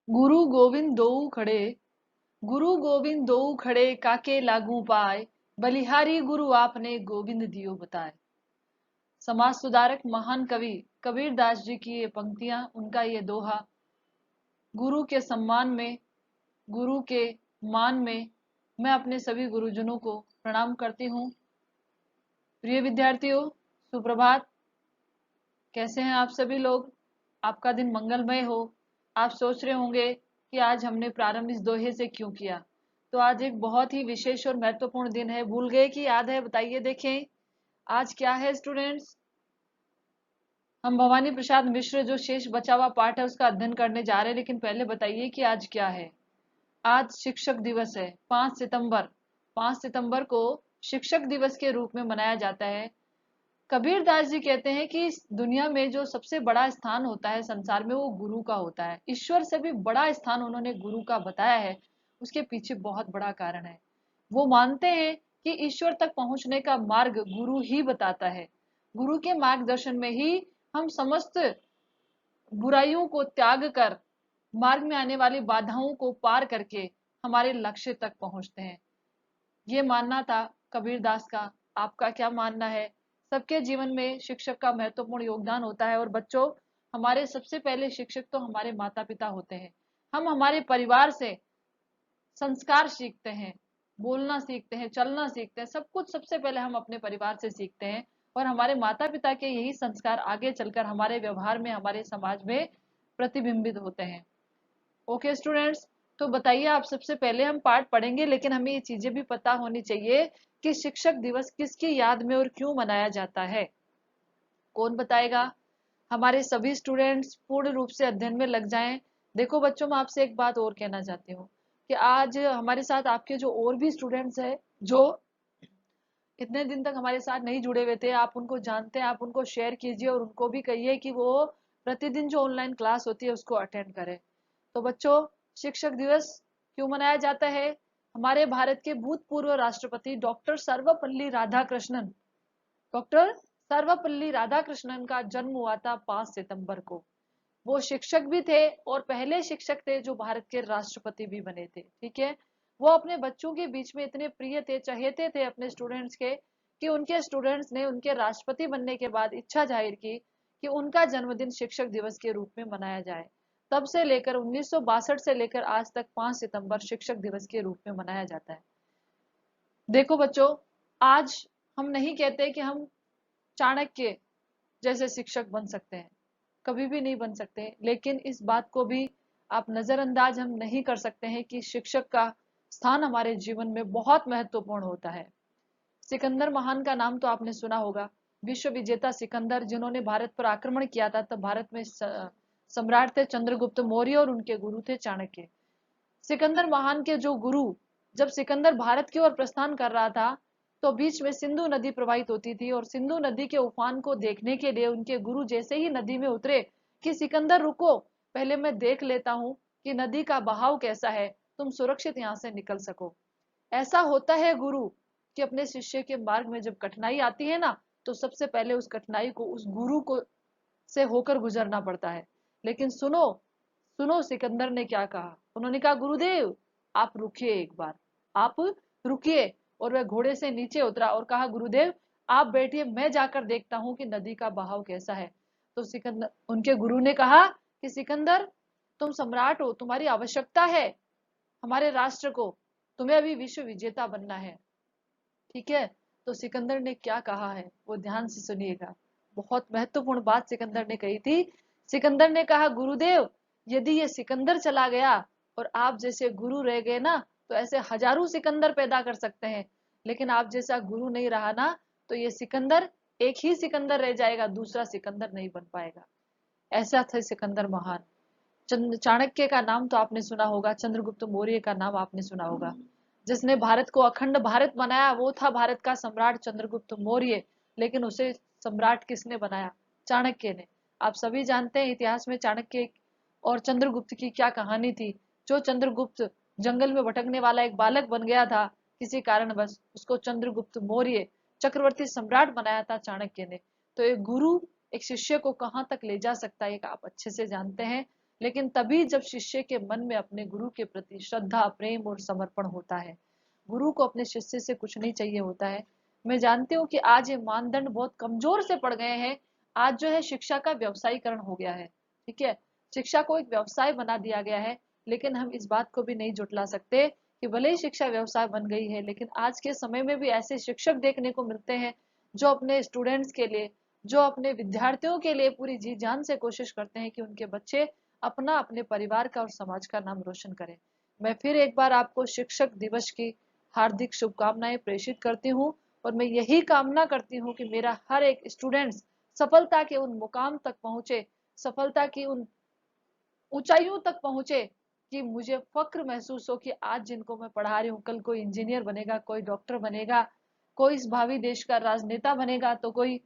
गुरु गोविंद दोऊ खड़े। गुरु गोविंद दोऊ खड़े काके लागू पाए। बलिहारी गुरु आपने गोविंद दियो बताए। समाज सुधारक महान कवि कबीर दास जी की ये पंक्तियां, उनका ये दोहा। गुरु के सम्मान में, गुरु के मान में मैं अपने सभी गुरुजनों को प्रणाम करती हूँ। प्रिय विद्यार्थियों, सुप्रभात। कैसे हैं आप सभी लोग? आपका दिन मंगलमय हो। आप सोच रहे होंगे कि आज हमने प्रारंभ इस दोहे से क्यों किया। तो आज एक बहुत ही विशेष और महत्वपूर्ण दिन है। भूल गए कि याद है? बताइए, देखें आज क्या है स्टूडेंट्स। हम भवानी प्रसाद मिश्र जो शेष बचा हुआ पाठ है उसका अध्ययन करने जा रहे हैं, लेकिन पहले बताइए कि आज क्या है। आज शिक्षक दिवस है, 5 सितंबर। 5 सितंबर को शिक्षक दिवस के रूप में मनाया जाता है। कबीर दास जी कहते हैं कि इस दुनिया में जो सबसे बड़ा स्थान होता है संसार में, वो गुरु का होता है। ईश्वर से भी बड़ा स्थान उन्होंने गुरु का बताया है। उसके पीछे बहुत बड़ा कारण है। वो मानते हैं कि ईश्वर तक पहुंचने का मार्ग गुरु ही बताता है। गुरु के मार्गदर्शन में ही हम समस्त बुराइयों को त्याग कर, मार्ग में आने वाली बाधाओं को पार करके हमारे लक्ष्य तक पहुंचते हैं। ये मानना था कबीरदास का। आपका क्या मानना है? सबके जीवन में शिक्षक का महत्वपूर्ण योगदान होता है। और बच्चों, हमारे सबसे पहले शिक्षक तो हमारे माता पिता होते हैं। हम हमारे परिवार से संस्कार सीखते हैं, बोलना सीखते हैं, चलना सीखते हैं। सब कुछ सबसे पहले हम अपने परिवार से सीखते हैं। और हमारे माता पिता के यही संस्कार आगे चलकर हमारे व्यवहार में, हमारे समाज में प्रतिबिंबित होते हैं। ओके स्टूडेंट्स, तो बताइए आप। सबसे पहले हम पाठ पढ़ेंगे, लेकिन हमें ये चीजें भी पता होनी चाहिए कि शिक्षक दिवस किसकी याद में और क्यों मनाया जाता है। कौन बताएगा? हमारे सभी स्टूडेंट्स पूर्ण रूप से अध्ययन में लग जाएं। देखो बच्चों, मैं आपसे एक बात और कहना चाहती हूँ कि आज हमारे साथ आपके जो और भी स्टूडेंट्स हैं, जो इतने दिन तक हमारे साथ नहीं जुड़े हुए थे, आप उनको जानते हैं, आप उनको शेयर कीजिए और उनको भी कहिए कि वो प्रतिदिन जो ऑनलाइन क्लास होती है उसको अटेंड करें। तो बच्चों, शिक्षक दिवस क्यों मनाया जाता है? हमारे भारत के भूतपूर्व राष्ट्रपति डॉक्टर सर्वपल्ली राधाकृष्णन का जन्म हुआ था 5 सितंबर को। वो शिक्षक भी थे और पहले शिक्षक थे जो भारत के राष्ट्रपति भी बने थे। ठीक है। वो अपने बच्चों के बीच में इतने प्रिय थे, चहेते थे अपने स्टूडेंट्स के, कि उनके स्टूडेंट्स ने उनके राष्ट्रपति बनने के बाद इच्छा जाहिर की कि उनका जन्मदिन शिक्षक दिवस के रूप में मनाया जाए। तब से लेकर 1962 से लेकर आज तक 5 सितंबर शिक्षक दिवस के रूप में मनाया जाता है। देखो बच्चों, आज हम नहीं कहते कि हम चाणक्य जैसे शिक्षक बन सकते हैं, कभी भी नहीं बन सकते। लेकिन इस बात को भी आप नजरअंदाज हम नहीं कर सकते हैं कि शिक्षक का स्थान हमारे जीवन में बहुत महत्वपूर्ण होता है। सिकंदर महान का नाम तो आपने सुना होगा। विश्व विजेता सिकंदर, जिन्होंने भारत पर आक्रमण किया था, तब भारत में सम्राट थे चंद्रगुप्त मौर्य और उनके गुरु थे चाणक्य। सिकंदर महान के जो गुरु, जब सिकंदर भारत की ओर प्रस्थान कर रहा था तो बीच में सिंधु नदी प्रवाहित होती थी, और सिंधु नदी के उफान को देखने के लिए उनके गुरु जैसे ही नदी में उतरे कि सिकंदर रुको, पहले मैं देख लेता हूं कि नदी का बहाव कैसा है, तुम सुरक्षित यहां से निकल सको। ऐसा होता है गुरु कि अपने शिष्य के मार्ग में जब कठिनाई आती है ना, तो सबसे पहले उस कठिनाई को उस गुरु को से होकर गुजरना पड़ता है। लेकिन सुनो, सुनो सिकंदर ने क्या कहा। उन्होंने कहा, गुरुदेव आप रुकिए एक बार, आप रुकिए। और वह घोड़े से नीचे उतरा और कहा, गुरुदेव आप बैठिए, मैं जाकर देखता हूं कि नदी का बहाव कैसा है। तो सिकंदर, उनके गुरु ने कहा कि सिकंदर, तुम सम्राट हो, तुम्हारी आवश्यकता है हमारे राष्ट्र को, तुम्हें अभी विश्व विजेता बनना है। ठीक है। तो सिकंदर ने क्या कहा है वो ध्यान से सुनिएगा। बहुत महत्वपूर्ण बात सिकंदर ने कही थी। सिकंदर ने कहा, गुरुदेव यदि ये सिकंदर चला गया और आप जैसे गुरु रह गए ना, तो ऐसे हजारों सिकंदर पैदा कर सकते हैं, लेकिन आप जैसा गुरु नहीं रहा ना, तो ये सिकंदर एक ही सिकंदर रह जाएगा, दूसरा सिकंदर नहीं बन पाएगा। ऐसा था सिकंदर महान। चाणक्य का नाम तो आपने सुना होगा, चंद्रगुप्त मौर्य का नाम आपने सुना होगा। जिसने भारत को अखंड भारत बनाया वो था भारत का सम्राट चंद्रगुप्त मौर्य। लेकिन उसे सम्राट किसने बनाया? चाणक्य ने। आप सभी जानते हैं इतिहास में चाणक्य और चंद्रगुप्त की क्या कहानी थी। जो चंद्रगुप्त जंगल में भटकने वाला एक बालक बन गया था किसी कारणवश, उसको चंद्रगुप्त मौर्य चक्रवर्ती सम्राट बनाया था चाणक्य ने। तो एक गुरु एक शिष्य को कहां तक ले जा सकता है, आप अच्छे से जानते हैं। लेकिन तभी जब शिष्य के मन में अपने गुरु के प्रति श्रद्धा, प्रेम और समर्पण होता है। गुरु को अपने शिष्य से कुछ नहीं चाहिए होता है। मैं जानती हूँ कि आज ये मानदंड बहुत कमजोर से पड़ गए हैं। आज जो है शिक्षा का व्यवसायीकरण हो गया है। ठीक है, शिक्षा को एक व्यवसाय बना दिया गया है। लेकिन हम इस बात को भी नहीं जुटला सकते कि भले ही शिक्षा व्यवसाय बन गई है, लेकिन आज के समय में भी ऐसे शिक्षक देखने को मिलते हैं जो अपने स्टूडेंट्स के लिए, जो अपने विद्यार्थियों के लिए पूरी जी जान से कोशिश करते हैं कि उनके बच्चे अपना, अपने परिवार का और समाज का नाम रोशन करें। मैं फिर एक बार आपको शिक्षक दिवस की हार्दिक शुभकामनाएं प्रेषित करती हूँ, और मैं यही कामना करती हूँ कि मेरा हर एक स्टूडेंट्स सफलता के उन मुकाम तक पहुंचे, सफलता की उन ऊंचाइयों तक पहुंचे कि मुझे फक्र महसूस हो कि आज जिनको मैं पढ़ा रही हूँ कल कोई इंजीनियर बनेगा, कोई डॉक्टर बनेगा, कोई इस भावी देश का राजनेता बनेगा, तो कोई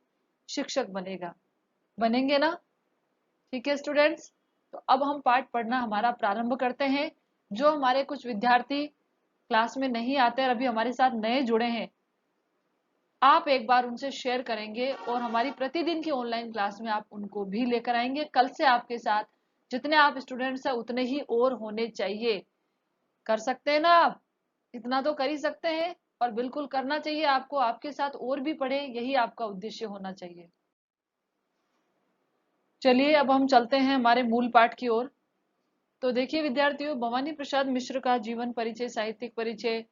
शिक्षक बनेगा। बनेंगे ना? ठीक है स्टूडेंट्स, तो अब हम पाठ पढ़ना हमारा प्रारंभ करते हैं। जो हमारे कुछ विद्यार्थी क्लास में नहीं आते और अभी हमारे साथ नए जुड़े हैं, आप एक बार उनसे शेयर करेंगे और हमारी प्रतिदिन की ऑनलाइन क्लास में आप उनको भी लेकर आएंगे। कल से आपके साथ जितने आप स्टूडेंट्स हैं उतने ही और होने चाहिए। कर सकते हैं ना आप? इतना तो कर ही सकते हैं, और बिल्कुल करना चाहिए आपको। आपके साथ और भी पढ़े, यही आपका उद्देश्य होना चाहिए। चलिए अब हम चलते हैं हमारे मूल पाठ की ओर। तो देखिए विद्यार्थियों, भवानी प्रसाद मिश्र का जीवन परिचय, साहित्यिक परिचय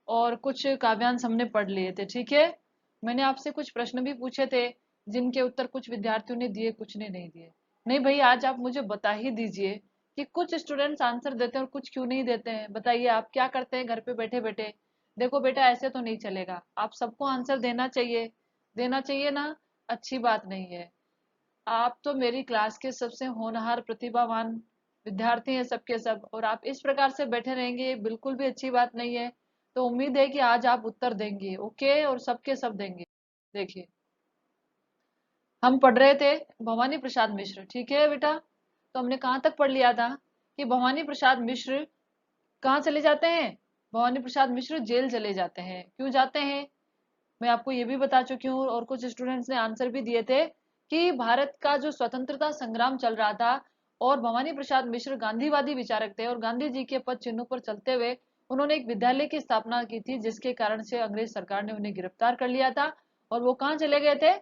और कुछ काव्यांश हमने पढ़ लिए थे। ठीक है, मैंने आपसे कुछ प्रश्न भी पूछे थे जिनके उत्तर कुछ विद्यार्थियों ने दिए, कुछ ने नहीं दिए। नहीं भाई, आज आप मुझे बता ही दीजिए कि कुछ स्टूडेंट्स आंसर देते हैं और कुछ क्यों नहीं देते हैं। बताइए आप क्या करते हैं घर पे बैठे बैठे। देखो बेटा, ऐसे तो नहीं चलेगा, आप सबको आंसर देना चाहिए। देना चाहिए ना? अच्छी बात नहीं है। आप तो मेरी क्लास के सबसे होनहार प्रतिभावान विद्यार्थी हैं सबके सब, और आप इस प्रकार से बैठे रहेंगे, बिल्कुल भी अच्छी बात नहीं है। तो उम्मीद है कि आज आप उत्तर देंगे, ओके, और सबके सब देंगे। देखिए, हम पढ़ रहे थे भवानी प्रसाद मिश्र। ठीक है बेटा, तो हमने कहाँ तक पढ़ लिया था कि भवानी प्रसाद मिश्र कहाँ चले जाते हैं? भवानी प्रसाद मिश्र जेल चले जाते हैं। क्यों जाते हैं? मैं आपको ये भी बता चुकी हूँ, और कुछ स्टूडेंट्स ने आंसर भी दिए थे कि भारत का जो स्वतंत्रता संग्राम चल रहा था, और भवानी प्रसाद मिश्र गांधीवादी विचारक थे, और गांधी जी के पद चिन्हों पर चलते हुए उन्होंने एक विद्यालय की स्थापना की थी, जिसके कारण से अंग्रेज सरकार ने उन्हें गिरफ्तार कर लिया था, और वो कहाँ चले गए थे?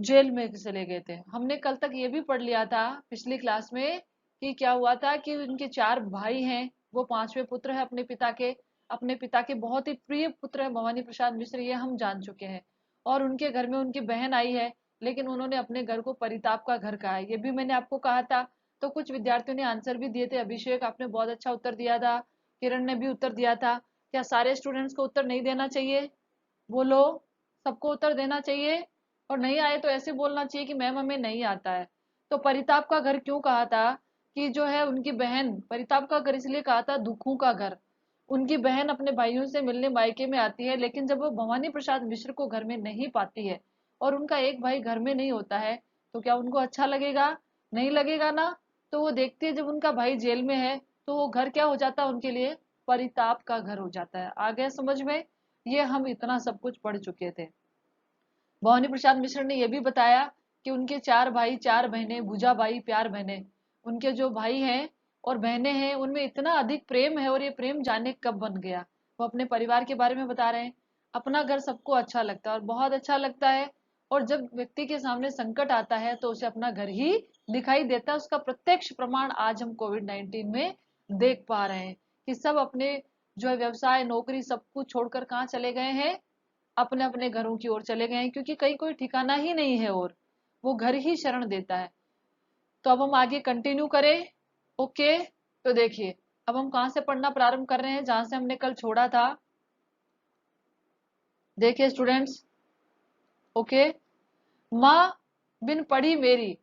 जेल में चले गए थे। हमने कल तक ये भी पढ़ लिया था पिछली क्लास में कि क्या हुआ था कि उनके 4 भाई हैं, वो 5वें पुत्र है अपने पिता के। अपने पिता के बहुत ही प्रिय पुत्र है भवानी प्रसाद मिश्र, ये हम जान चुके हैं। और उनके घर में उनकी बहन आई है, लेकिन उन्होंने अपने घर को परिताप का घर कहा है, ये भी मैंने आपको कहा था। तो कुछ विद्यार्थियों ने आंसर भी दिए थे। अभिषेक, आपने बहुत अच्छा उत्तर दिया था। किरण ने भी उत्तर दिया था। क्या सारे स्टूडेंट्स को उत्तर नहीं देना चाहिए? बोलो, सबको उत्तर देना चाहिए। और नहीं आए तो ऐसे बोलना चाहिए कि मैम हमें नहीं आता है। तो परिताप का घर क्यों कहा था? कि जो है उनकी बहन, परिताप का घर इसलिए कहा था दुखों का घर। उनकी बहन अपने भाइयों से मिलने मायके में आती है, लेकिन जब वो भवानी प्रसाद मिश्र को घर में नहीं पाती है और उनका एक भाई घर में नहीं होता है, तो क्या उनको अच्छा लगेगा? नहीं लगेगा ना। तो वो देखती है जब उनका भाई जेल में है, तो वो घर क्या हो जाता है उनके लिए? परिताप का घर हो जाता है। आ गया समझ में? ये हम इतना सब कुछ पढ़ चुके थे। भवानी प्रसाद मिश्र ने यह भी बताया कि उनके 4 भाई 4 बहनें, भुजाबाई, प्यार बहनें, उनके जो भाई हैं और बहनें हैं उनमें इतना अधिक प्रेम है, और ये प्रेम जाने कब बन गया। वो अपने परिवार के बारे में बता रहे हैं। अपना घर सबको अच्छा लगता है और बहुत अच्छा लगता है, और जब व्यक्ति के सामने संकट आता है तो उसे अपना घर ही दिखाई देता है। उसका प्रत्यक्ष प्रमाण आज हम कोविड-19 में देख पा रहे हैं कि सब अपने जो है व्यवसाय, नौकरी, सब कुछ छोड़कर कहाँ चले गए हैं? अपने अपने घरों की ओर चले गए हैं, क्योंकि कहीं कोई ठिकाना ही नहीं है और वो घर ही शरण देता है। तो अब हम आगे कंटिन्यू करें। ओके, तो देखिए अब हम कहाँ से पढ़ना प्रारंभ कर रहे हैं, जहां से हमने कल छोड़ा था। देखिए स्टूडेंट्स, ओके, माँ बिन पढ़ी मेरी,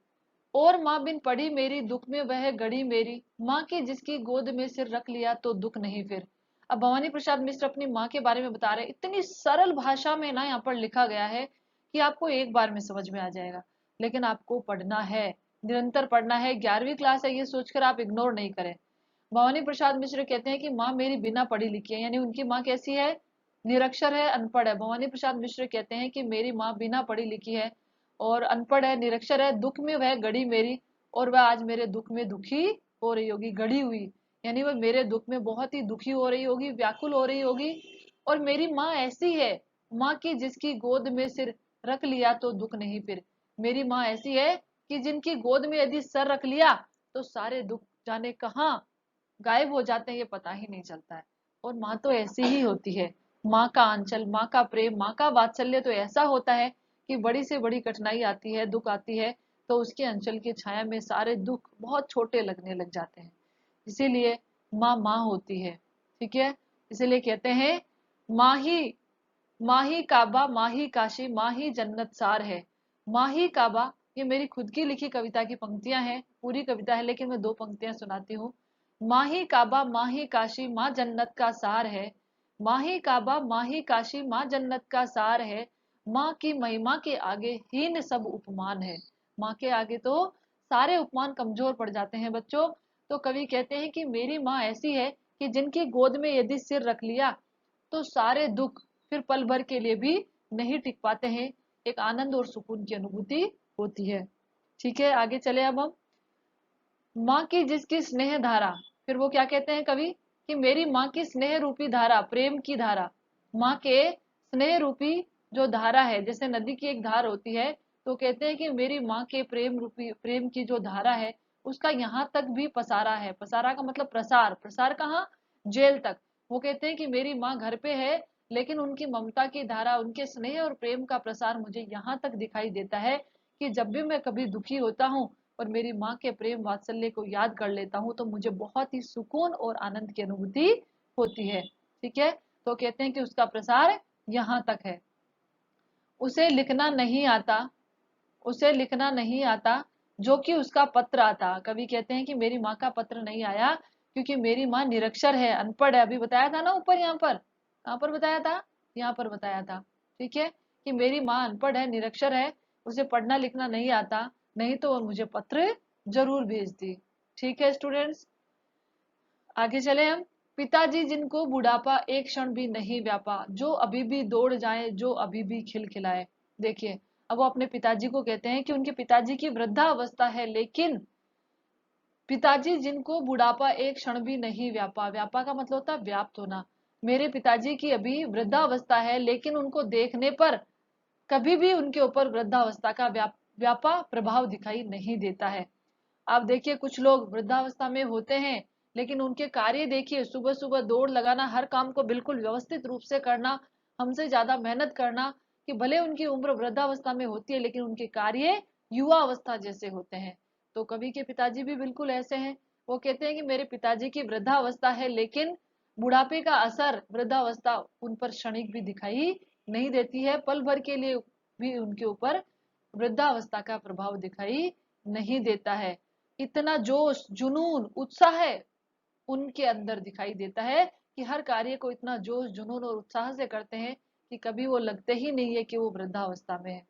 और माँ बिन पढ़ी मेरी, दुख में वह गड़ी मेरी, माँ की जिसकी गोद में सिर रख लिया तो दुख नहीं फिर। अब भवानी प्रसाद मिश्र अपनी माँ के बारे में बता रहे हैं। इतनी सरल भाषा में ना यहाँ पर लिखा गया है कि आपको एक बार में समझ में आ जाएगा, लेकिन आपको पढ़ना है, निरंतर पढ़ना है। 11वीं क्लास है, ये सोचकर आप इग्नोर नहीं करें। भवानी प्रसाद मिश्र कहते हैं कि माँ मेरी बिना पढ़ी लिखी है, यानी उनकी माँ कैसी है? निरक्षर है, अनपढ़ है। भवानी प्रसाद मिश्र कहते हैं कि मेरी माँ बिना पढ़ी लिखी है और अनपढ़ है, निरक्षर है, दुख में वह गड़ी मेरी, और वह आज मेरे दुख में दुखी हो रही होगी, गड़ी हुई, यानी वो मेरे दुख में बहुत ही दुखी हो रही होगी, व्याकुल हो रही होगी। और मेरी माँ ऐसी है, माँ की जिसकी गोद में सिर रख लिया तो दुख नहीं फिर। मेरी माँ ऐसी है कि जिनकी गोद में यदि सर रख लिया तो सारे दुख जाने कहाँ गायब हो जाते हैं, ये पता ही नहीं चलता है। और माँ तो ऐसी ही होती है। माँ का आंचल, माँ का प्रेम, माँ का वात्सल्य तो ऐसा होता है कि बड़ी से बड़ी कठिनाई आती है, दुख आती है, तो उसके अंचल की छाया में सारे दुख बहुत छोटे लगने लग जाते हैं। इसीलिए माँ माँ होती है। ठीक है, इसीलिए कहते हैं माही, माही काबा माही काशी माही जन्नत सार है। माही काबा, ये मेरी खुद की लिखी कविता की पंक्तियां हैं, पूरी कविता है लेकिन मैं दो पंक्तियां सुनाती हूँ। माही काबा माही काशी माँ जन्नत का सार है। माही काबा माही काशी माँ जन्नत का सार है। माँ की महिमा के आगे हीन सब उपमान है। माँ के आगे तो सारे उपमान कमजोर पड़ जाते हैं बच्चों। तो कवि कहते हैं कि मेरी माँ ऐसी है कि जिनकी गोद में यदि सिर रख लिया तो सारे दुख फिर पल भर के लिए भी नहीं टिक पाते हैं, एक आनंद और सुकून की अनुभूति होती है। ठीक है, आगे चले अब हम। माँ की जिसकी स्नेह धारा, फिर वो क्या कहते हैं कवि कि मेरी माँ की स्नेह रूपी धारा, प्रेम की धारा, माँ के स्नेह रूपी जो धारा है, जैसे नदी की एक धार होती है, तो कहते हैं कि मेरी माँ के प्रेम रूपी, प्रेम की जो धारा है उसका यहाँ तक भी पसारा है। पसारा का मतलब प्रसार, प्रसार कहाँ, जेल तक। वो कहते हैं कि मेरी माँ घर पे है लेकिन उनकी ममता की धारा, उनके स्नेह और प्रेम का प्रसार मुझे यहाँ तक दिखाई देता है कि जब भी मैं कभी दुखी होता हूँ और मेरी माँ के प्रेम वात्सल्य को याद कर लेता हूँ तो मुझे बहुत ही सुकून और आनंद की अनुभूति होती है। ठीक है, तो कहते हैं कि उसका प्रसार यहाँ तक है। उसे लिखना नहीं आता, उसे लिखना नहीं आता जो कि उसका पत्र आता। कवि कहते हैं कि मेरी माँ का पत्र नहीं आया क्योंकि मेरी माँ निरक्षर है, अनपढ़ है। अभी बताया था ना ऊपर, यहाँ पर कहाँ पर बताया था, यहाँ पर बताया था। ठीक है, कि मेरी माँ अनपढ़ है, निरक्षर है, उसे पढ़ना लिखना नहीं आता, नहीं तो वो मुझे पत्र जरूर भेजती। ठीक है स्टूडेंट्स, आगे चले हम। पिताजी जिनको बुढ़ापा एक क्षण भी नहीं व्यापा, जो अभी भी दौड़ जाए जो अभी भी खिलखिलाए। देखिए, अब वो अपने पिताजी को कहते हैं कि उनके पिताजी की वृद्धावस्था है लेकिन पिताजी जिनको बुढ़ापा एक क्षण भी नहीं व्यापा, व्यापा का मतलब होता है व्याप्त होना। मेरे पिताजी की अभी वृद्धावस्था है लेकिन उनको देखने पर कभी भी उनके ऊपर वृद्धावस्था का व्यापा प्रभाव दिखाई नहीं देता है। आप देखिए कुछ लोग वृद्धावस्था में होते हैं लेकिन उनके कार्य देखिए, सुबह सुबह दौड़ लगाना, हर काम को बिल्कुल व्यवस्थित रूप से करना, हमसे ज्यादा मेहनत करना, कि भले उनकी उम्र वृद्धावस्था में होती है लेकिन उनके कार्य युवा अवस्था जैसे होते हैं। तो कवि के पिताजी भी बिल्कुल ऐसे हैं। वो कहते हैं कि मेरे पिताजी की वृद्धावस्था है लेकिन बुढ़ापे का असर, वृद्धावस्था उन पर क्षणिक भी दिखाई नहीं देती है, पल भर के लिए भी उनके ऊपर वृद्धावस्था का प्रभाव दिखाई नहीं देता है। इतना जोश, जुनून, उत्साह उनके अंदर दिखाई देता है कि हर कार्य को इतना जोश, जुनून और उत्साह से करते हैं कि कभी वो लगते ही नहीं है कि वो वृद्धावस्था में है।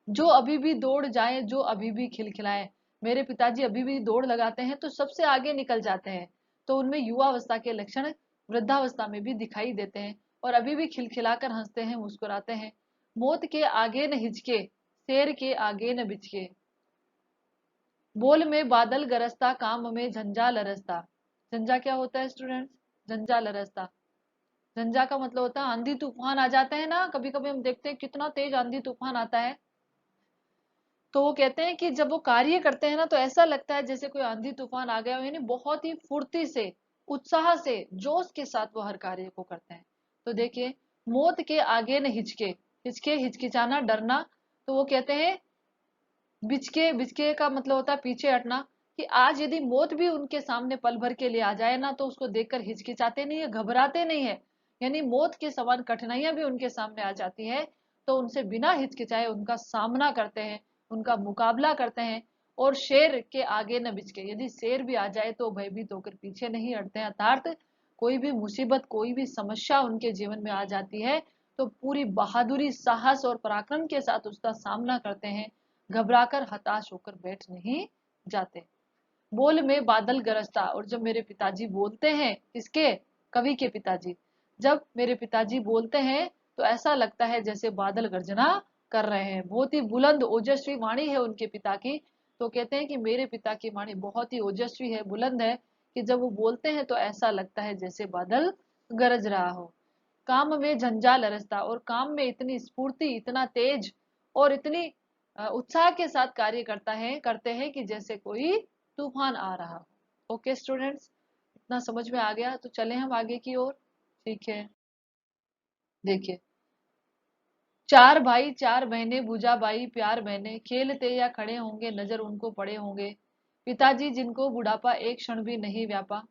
जो अभी भी दौड़ जाए जो अभी भी खिलखिलाए, मेरे पिताजी अभी भी दौड़ लगाते हैं तो सबसे आगे निकल जाते हैं, तो उनमें युवावस्था के लक्षण वृद्धावस्था में भी दिखाई देते हैं और अभी भी खिलखिलाकर हंसते हैं, मुस्कुराते हैं। मौत के आगे न हिचके, शेर के आगे न बिचके, बोल में बादल गरजता काम में झंझा लरसता। झंझा क्या होता है स्टूडेंट्स, झंझा लरसता, झंझा का मतलब होता है आंधी तूफान आ जाते हैं ना, कभी कभी हम देखते हैं कितना तेज आंधी तूफान आता है। तो वो कहते हैं कि जब वो कार्य करते हैं ना तो ऐसा लगता है जैसे कोई आंधी तूफान आ गया हो, यानी बहुत ही फुर्ती से, उत्साह से, जोश के साथ वो हर कार्य को करते हैं। तो देखिए, मौत के आगे न हिचके, हिचके हिचकिचाना, डरना। तो वो कहते हैं बिचके, बिचके का मतलब होता है पीछे हटना, कि आज यदि मौत भी उनके सामने पल भर के लिए आ जाए ना तो उसको देखकर हिचकिचाते नहीं है, घबराते नहीं है। यानी मौत के समान कठिनाइयां भी उनके सामने आ जाती है तो उनसे बिना हिचकिचाए उनका सामना करते हैं, उनका मुकाबला करते हैं। और शेर के आगे न बिचके, यदि शेर भी आ जाए तो भयभीत होकर पीछे नहीं हटते हैं। अर्थात कोई भी मुसीबत, कोई भी समस्या उनके जीवन में आ जाती है तो पूरी बहादुरी, साहस और पराक्रम के साथ उसका सामना करते हैं, घबराकर हताश होकर बैठ नहीं जाते। बोल में बादल गरजता, और जब मेरे पिताजी बोलते हैं, किसके, कवि के पिताजी, जब मेरे पिताजी बोलते हैं तो ऐसा लगता है जैसे बादल गर्जना कर रहे हैं। बहुत ही बुलंद ओजस्वी वाणी है उनके पिता की, तो कहते हैं कि मेरे पिता की वाणी बहुत ही ओजस्वी है, बुलंद है, कि जब वो बोलते हैं तो ऐसा लगता है जैसे बादल गरज रहा हो। काम में जंजाल अरसता, और काम में इतनी स्फूर्ति, इतना तेज और इतनी उत्साह के साथ कार्य करते हैं कि जैसे कोई तूफान आ रहा हो। ओके स्टूडेंट्स, इतना समझ में आ गया? तो चले हम आगे की ओर। ठीक है, देखिए, चार भाई चार बहनें, भुजाबाई प्यार बहने, खेलते या खड़े होंगे नजर उनको पड़े होंगे, पिताजी जिनको बुढ़ापा एक क्षण भी नहीं व्यापा।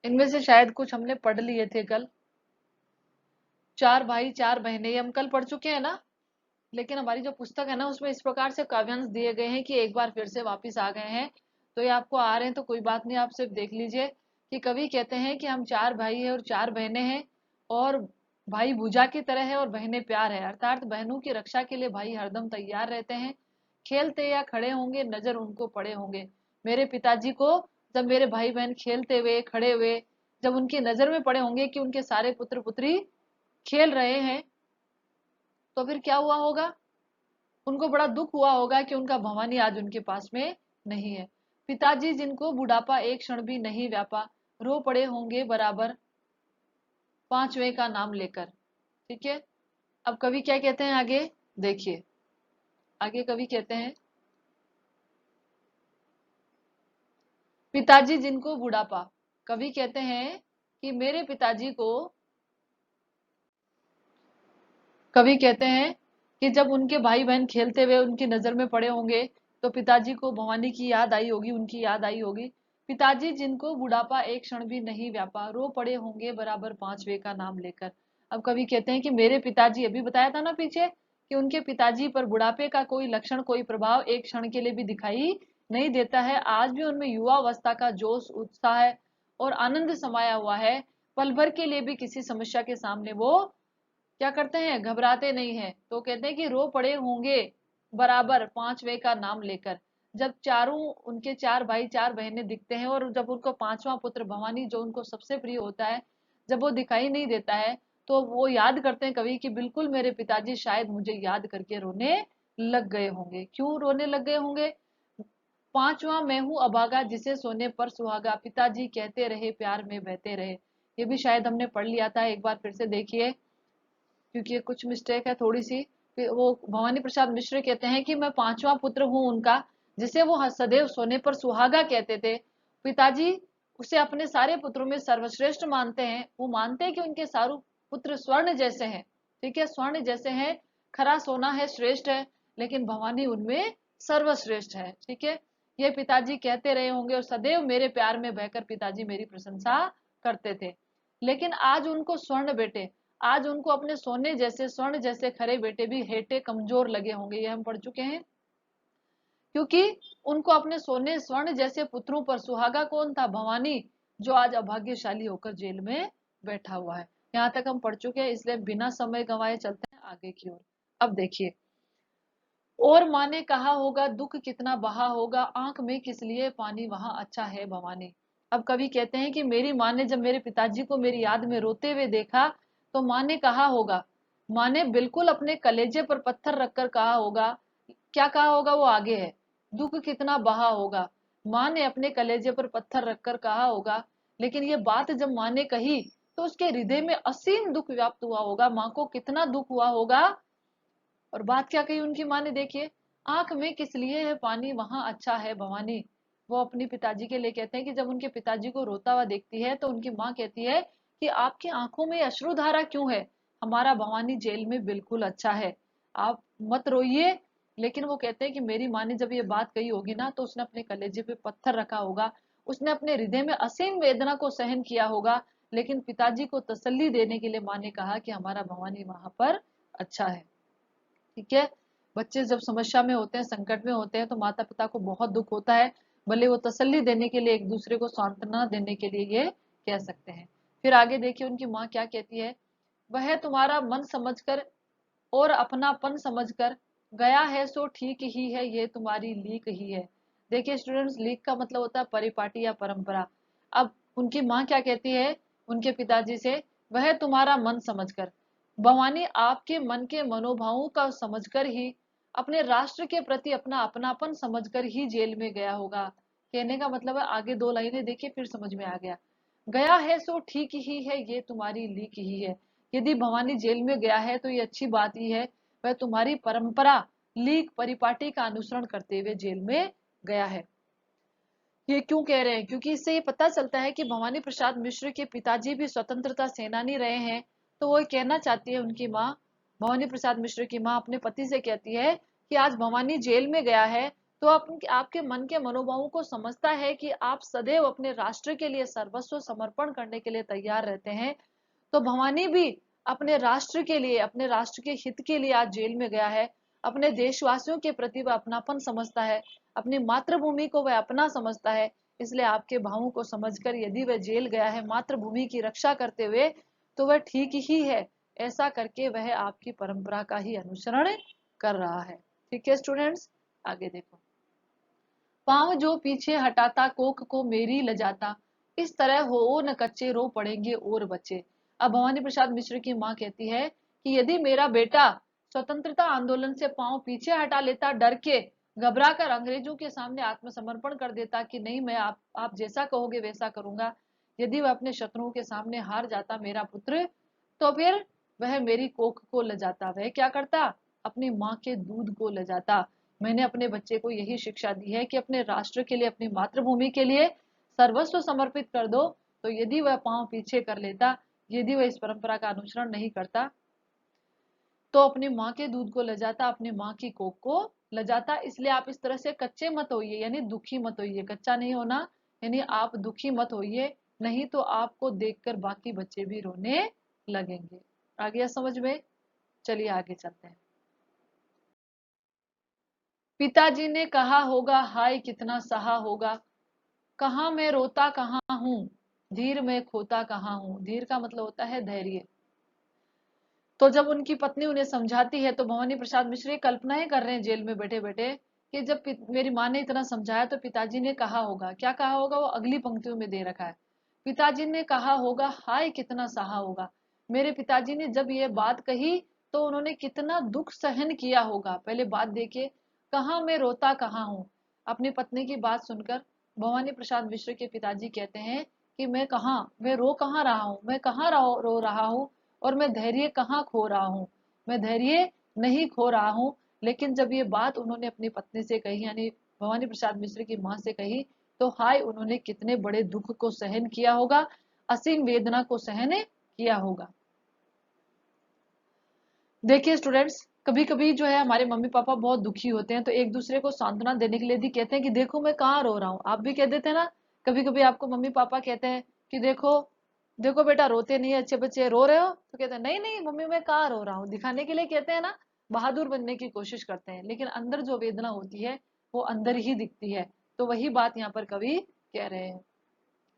इनमें से शायद कुछ हमने पढ़ लिए थे कल। चार भाई चार बहनें, ये हम कल पढ़ चुके हैं ना, लेकिन हमारी जो पुस्तक है ना उसमें इस प्रकार से काव्यांश दिए गए हैं कि एक बार फिर से वापिस आ गए हैं। तो ये आपको आ रहे हैं तो कोई बात नहीं, आप सिर्फ देख लीजिए कि कवि कहते हैं कि हम चार भाई हैं और चार बहनें हैं, और भाई भुजा की तरह है और बहनें प्यार है, अर्थात बहनों की रक्षा के लिए भाई हरदम तैयार रहते हैं। खेलते या खड़े होंगे नजर उनको पड़े होंगे। मेरे पिताजी को जब मेरे भाई बहन खेलते हुए खड़े हुए जब उनकी नजर में पड़े होंगे कि उनके सारे पुत्र पुत्री खेल रहे हैं, तो फिर क्या हुआ होगा? उनको बड़ा दुख हुआ होगा कि उनका भवानी आज उनके पास में नहीं है। पिताजी जिनको बुढ़ापा एक क्षण भी नहीं व्यापा, रो पड़े होंगे बराबर पांचवें का नाम लेकर। ठीक है, अब कवि क्या कहते हैं आगे, देखिए आगे कवि कहते हैं, पिताजी जिनको बुढ़ापा, कवि कहते हैं कि मेरे पिताजी को, कवि कहते हैं कि जब उनके भाई बहन खेलते हुए उनकी नजर में पड़े होंगे तो पिताजी को भवानी की याद आई होगी, उनकी याद आई होगी। पिताजी जिनको बुढ़ापा एक क्षण भी नहीं व्यापा, रो पड़े होंगे बराबर पांचवे का नाम लेकर। अब कवि कहते हैं कि मेरे पिताजी, अभी बताया था ना पीछे कि उनके पिताजी पर बुढ़ापे का कोई लक्षण, कोई प्रभाव एक क्षण के लिए भी दिखाई नहीं देता है। आज भी उनमें युवा अवस्था का जोश, उत्साह है और आनंद समाया हुआ है। पल भर के लिए भी किसी समस्या के सामने वो क्या करते हैं, घबराते नहीं है। तो कहते हैं कि रो पड़े होंगे बराबर पांचवे का नाम लेकर। जब चारों उनके चार भाई चार बहनें दिखते हैं और जब उनको पांचवा पुत्र भवानी जो उनको सबसे प्रिय होता है, जब वो दिखाई नहीं देता है, तो वो याद करते हैं कवि कि बिल्कुल मेरे पिताजी शायद मुझे याद करके रोने लग गए होंगे। क्यों रोने लग गए होंगे? पांचवा मैं हूं अभागा जिसे सोने पर सुहागा, पिताजी कहते रहे प्यार में बहते रहे। ये भी शायद हमने पढ़ लिया था, एक बार फिर से देखिए क्योंकि ये कुछ मिस्टेक है थोड़ी सी। फिर वो भवानी प्रसाद मिश्र कहते हैं कि मैं पांचवा पुत्र हूं उनका, जिसे वो सदैव सोने पर सुहागा कहते थे। पिताजी उसे अपने सारे पुत्रों में सर्वश्रेष्ठ मानते हैं। वो मानते हैं कि उनके सारे पुत्र स्वर्ण जैसे हैं। ठीक है, स्वर्ण जैसे हैं, खरा सोना है, श्रेष्ठ है, लेकिन भवानी उनमें सर्वश्रेष्ठ है। ठीक है, ये पिताजी कहते रहे होंगे और सदैव मेरे प्यार में बहकर पिताजी मेरी प्रशंसा करते थे। लेकिन आज उनको स्वर्ण बेटे, आज उनको अपने सोने जैसे स्वर्ण जैसे खरे बेटे भी हेटे कमजोर लगे होंगे, ये हम पढ़ चुके हैं। क्योंकि उनको अपने सोने स्वर्ण जैसे पुत्रों पर सुहागा कौन था? भवानी, जो आज अभाग्यशाली होकर जेल में बैठा हुआ है। यहाँ तक हम पढ़ चुके हैं, इसलिए बिना समय गंवाए चलते हैं आगे की ओर। अब देखिए, और माँ ने कहा होगा दुख कितना बहा होगा, आंख में किस लिए पानी वहां अच्छा है भवानी। अब कवि कहते हैं कि मेरी माँ ने जब मेरे पिताजी को मेरी याद में रोते हुए देखा तो माँ ने कहा होगा, माँ ने बिल्कुल अपने कलेजे पर पत्थर रखकर कहा होगा। क्या कहा होगा? वो आगे है, दुख कितना बहा होगा, माँ ने अपने कलेजे पर पत्थर रखकर कहा होगा। लेकिन ये बात जब माँ ने कही तो उसके हृदय में असीम दुख व्याप्त हुआ होगा। माँ को कितना दुख हुआ होगा। और बात क्या कही उनकी माँ ने, देखिए, आंख में किस लिए है पानी वहां अच्छा है भवानी। वो अपने पिताजी के लिए कहते हैं कि जब उनके पिताजी को रोता हुआ देखती है तो उनकी माँ कहती है कि आपकी आंखों में अश्रुधारा क्यों है? हमारा भवानी जेल में बिल्कुल अच्छा है, आप मत रोइए। लेकिन वो कहते हैं कि मेरी माँ ने जब ये बात कही होगी ना तो उसने अपने कलेजे पे पत्थर रखा होगा, उसने अपने हृदय में असीम वेदना को सहन किया होगा। लेकिन पिताजी को तसल्ली देने के लिए माँ ने कहा कि हमारा भवानी वहां पर अच्छा है। ठीक है, बच्चे जब समस्या में होते हैं, संकट में होते हैं, तो माता पिता को बहुत दुख होता है। भले वो तसल्ली देने के लिए, एक दूसरे को सांत्वना देने के लिए ये कह सकते हैं। फिर आगे देखिए उनकी माँ क्या कहती है, वह तुम्हारा मन समझकर और अपनापन समझकर गया है सो ठीक ही है, ये तुम्हारी लीक ही है। देखिए स्टूडेंट्स, लीक का मतलब होता है परिपाटी या परंपरा। अब उनकी माँ क्या कहती है उनके पिताजी से, वह तुम्हारा मन समझकर, भवानी आपके मन के मनोभावों का समझकर ही अपने राष्ट्र के प्रति अपना अपनापन समझकर ही जेल में गया होगा। कहने का मतलब है, आगे दो लाइनें देखिए फिर समझ में आ गया। गया है सो ठीक ही है, ये तुम्हारी लीक ही है। यदि भवानी जेल में गया है तो ये अच्छी बात ही है, वह तुम्हारी परंपरा लीक परिपाटी का अनुसरण करते हुए जेल में गया है। ये क्यों कह रहे हैं? क्योंकि इससे ये पता चलता है कि भवानी प्रसाद मिश्र के पिताजी भी स्वतंत्रता सेनानी रहे हैं। तो वो कहना चाहती है, उनकी माँ, भवानी प्रसाद मिश्र की माँ अपने पति से कहती है कि आज भवानी जेल में गया है तो आपके मन के मनोभावों को समझता है कि आप सदैव अपने राष्ट्र के लिए सर्वस्व समर्पण करने के लिए तैयार रहते हैं। तो भवानी भी अपने राष्ट्र के लिए, अपने राष्ट्र के हित के लिए आज जेल में गया है। अपने देशवासियों के प्रति वह अपनापन समझता है, अपनी मातृभूमि को वह अपना समझता है। इसलिए आपके भावों को समझकर यदि वह जेल गया है मातृभूमि की रक्षा करते हुए तो वह ठीक ही है। ऐसा करके वह आपकी परंपरा का ही अनुसरण कर रहा है। ठीक है स्टूडेंट्स, आगे देखो। पांव जो पीछे हटाता कोख को मेरी लजाता, इस तरह हो न कच्चे रो पड़ेंगे और बच्चे। अब भवानी प्रसाद मिश्र की माँ कहती है कि यदि मेरा बेटा स्वतंत्रता आंदोलन से पांव पीछे हटा लेता, डर के घबरा कर अंग्रेजों के सामने आत्मसमर्पण कर देता कि नहीं, मैं आप जैसा कहोगे वैसा करूंगा, यदि वह अपने शत्रुओं के सामने हार जाता मेरा पुत्र, तो फिर वह मेरी कोख को लजाता। वह क्या करता? अपनी माँ के दूध को लजाता। मैंने अपने बच्चे को यही शिक्षा दी है कि अपने राष्ट्र के लिए, अपनी मातृभूमि के लिए सर्वस्व समर्पित कर दो। तो यदि वह पांव पीछे कर लेता, यदि वह इस परंपरा का अनुसरण नहीं करता, तो अपनी माँ के दूध को लजाता, अपनी माँ की कोख को लजाता। इसलिए आप इस तरह से कच्चे मत होइए, यानी दुखी मत होइए। कच्चा नहीं होना, यानी आप दुखी मत होइए, नहीं तो आपको देखकर बाकी बच्चे भी रोने लगेंगे। आ गया समझ में? चलिए आगे चलते हैं। पिताजी ने कहा होगा, हाय कितना सहा होगा, कहाँ मैं रोता कहाँ हूँ, धीर में खोता कहाँ हूँ। धीर का मतलब होता है धैर्य। तो जब उनकी पत्नी उन्हें समझाती है तो भवानी प्रसाद मिश्र ये कल्पनाएं कर रहे हैं जेल में बैठे बैठे कि जब मेरी माँ ने इतना समझाया तो पिताजी ने कहा होगा। क्या कहा होगा? वो अगली पंक्तियों में दे रखा है। पिताजी ने कहा होगा, हाय कितना सहा होगा। मेरे पिताजी ने जब ये बात कही तो उन्होंने कितना दुख सहन किया होगा। पहले बात देखिए, कहाँ मैं रोता कहाँ हूँ। अपनी पत्नी की बात सुनकर भवानी प्रसाद मिश्र के पिताजी कहते हैं कि मैं रो कहाँ रहा हूँ, मैं कहाँ रो रहा हूँ, और मैं धैर्य कहाँ खो रहा हूँ। मैं धैर्य नहीं खो रहा हूँ। लेकिन जब ये बात उन्होंने अपनी पत्नी से कही, यानी भवानी प्रसाद मिश्र की माँ से कही, तो हाय उन्होंने कितने बड़े दुख को सहन किया होगा, असीम वेदना को सहन किया होगा। देखिए स्टूडेंट्स, कभी कभी जो है हमारे मम्मी पापा बहुत दुखी होते हैं तो एक दूसरे को सांत्वना देने के लिए भी कहते हैं कि देखो मैं कहाँ रो रहा हूँ। आप भी कह देते हैं ना, कभी कभी आपको मम्मी पापा कहते हैं कि देखो देखो बेटा, रोते नहीं है, अच्छे बच्चे, रो रहे हो? तो कहते हैं नहीं नहीं मम्मी मैं कहाँ रो रहा हूँ। दिखाने के लिए कहते हैं ना, बहादुर बनने की कोशिश करते हैं, लेकिन अंदर जो वेदना होती है वो अंदर ही दिखती है। तो वही बात यहाँ पर कवि कह रहे हैं।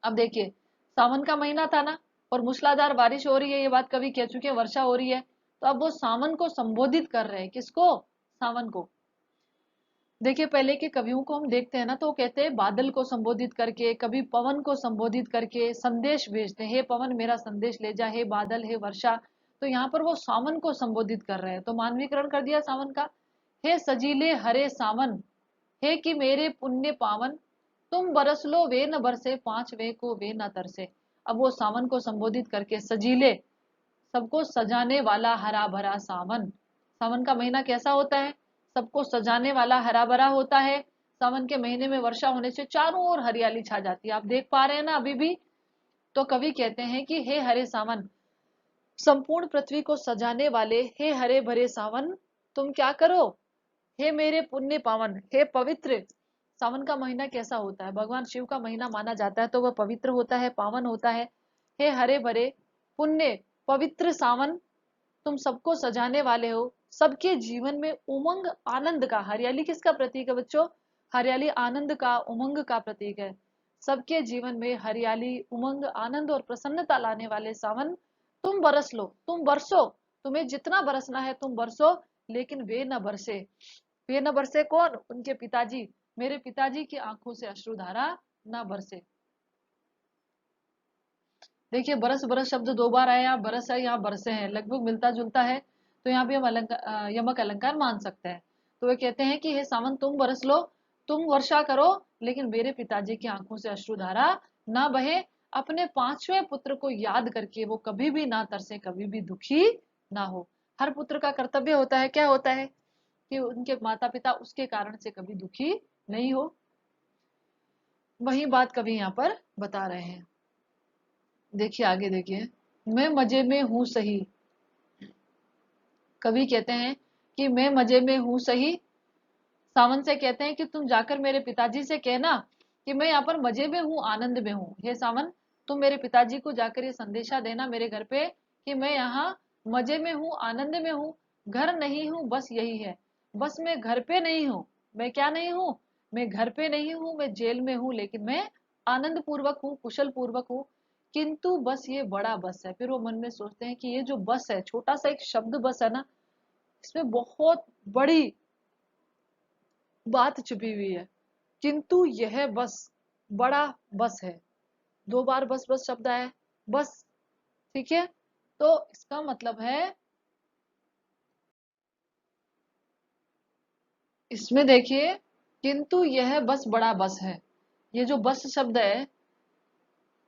अब देखिए, सावन का महीना था ना, और मूसलाधार बारिश हो रही है, ये बात कभी कह चुके हैं, वर्षा हो रही है। तो अब वो सावन को संबोधित कर रहे हैं। किसको? सावन को। देखिए पहले के कवियों को हम देखते हैं ना, तो वो कहते हैं बादल को संबोधित करके, कभी पवन को संबोधित करके संदेश भेजते हैं, हे पवन मेरा संदेश ले जा, हे बादल, हे वर्षा। तो यहाँ पर वो सावन को संबोधित कर रहे हैं, तो मानवीकरण कर दिया सावन का। हे सजीले हरे सावन, हे कि मेरे पुण्य पावन, तुम बरस लो वे न बरसे, पांच वे को वे न तरसे। अब वो सावन को संबोधित करके सजीले, सबको सजाने वाला हरा भरा सावन। सावन का महीना कैसा होता है? सबको सजाने वाला हरा भरा होता है। सावन के महीने में वर्षा होने से चारों ओर हरियाली छा जाती है। आप देख पा रहे हैं ना अभी भी। तो कवि कहते हैं कि हे हरे सावन, संपूर्ण पृथ्वी को सजाने वाले हे हरे भरे सावन, तुम क्या करो? हे मेरे पुण्य पावन, हे पवित्र। सावन का महीना कैसा होता है? भगवान शिव का महीना माना जाता है, तो वह पवित्र होता है, पावन होता है। हे हरे भरे पुण्य पवित्र सावन, तुम सबको सजाने वाले हो, सबके जीवन में उमंग आनंद का, हरियाली किसका प्रतीक है बच्चों? हरियाली आनंद का, उमंग का प्रतीक है। सबके जीवन में हरियाली, उमंग, आनंद और प्रसन्नता लाने वाले सावन, तुम बरस लो, तुम बरसो, तुम्हें जितना बरसना है तुम बरसो, लेकिन वे न बरसे। वे न बरसे कौन? उनके पिताजी। मेरे पिताजी की आंखों से अश्रुधारा न बरसे। देखिए बरस बरस शब्द दो बार आया, यहाँ बरस है यहाँ बरसे हैं, लगभग मिलता जुलता है। तो यहाँ भी हम यमक अलंकार मान सकते हैं। तो वे कहते हैं कि हे सावन तुम बरस लो, तुम वर्षा करो, लेकिन मेरे पिताजी की आंखों से अश्रुधारा ना बहे। अपने पांचवें पुत्र को याद करके वो कभी भी ना तरसे, कभी भी दुखी ना हो। हर पुत्र का कर्तव्य होता है, क्या होता है, कि उनके माता पिता उसके कारण से कभी दुखी नहीं हो। वही बात कवि यहाँ पर बता रहे हैं। देखिए आगे देखिए, मैं मजे में हूं सही। कवि कहते हैं कि मैं मजे में हूं सही। सावन से कहते हैं कि तुम जाकर मेरे पिताजी से कहना कि मैं यहाँ पर मजे में हूँ, आनंद में हूँ। हे सावन, तुम मेरे पिताजी को जाकर ये संदेशा देना मेरे घर पे कि मैं यहाँ मजे में हूँ, आनंद में हूँ, घर नहीं हूँ, बस यही है। बस मैं घर पे नहीं हूँ। मैं क्या नहीं हूँ? मैं घर पे नहीं हूँ, मैं जेल में हूँ, लेकिन मैं आनंद पूर्वक हूँ, कुशल पूर्वक हूँ। किंतु बस ये बड़ा बस है। फिर वो मन में सोचते हैं कि ये जो बस है, छोटा सा एक शब्द बस है ना, इसमें बहुत बड़ी बात छुपी हुई है। किंतु यह बस बड़ा बस है। दो बार बस बस शब्द आया है, बस। ठीक है, तो इसका मतलब है, इसमें देखिए, किंतु यह बस बड़ा बस है। ये जो बस शब्द है,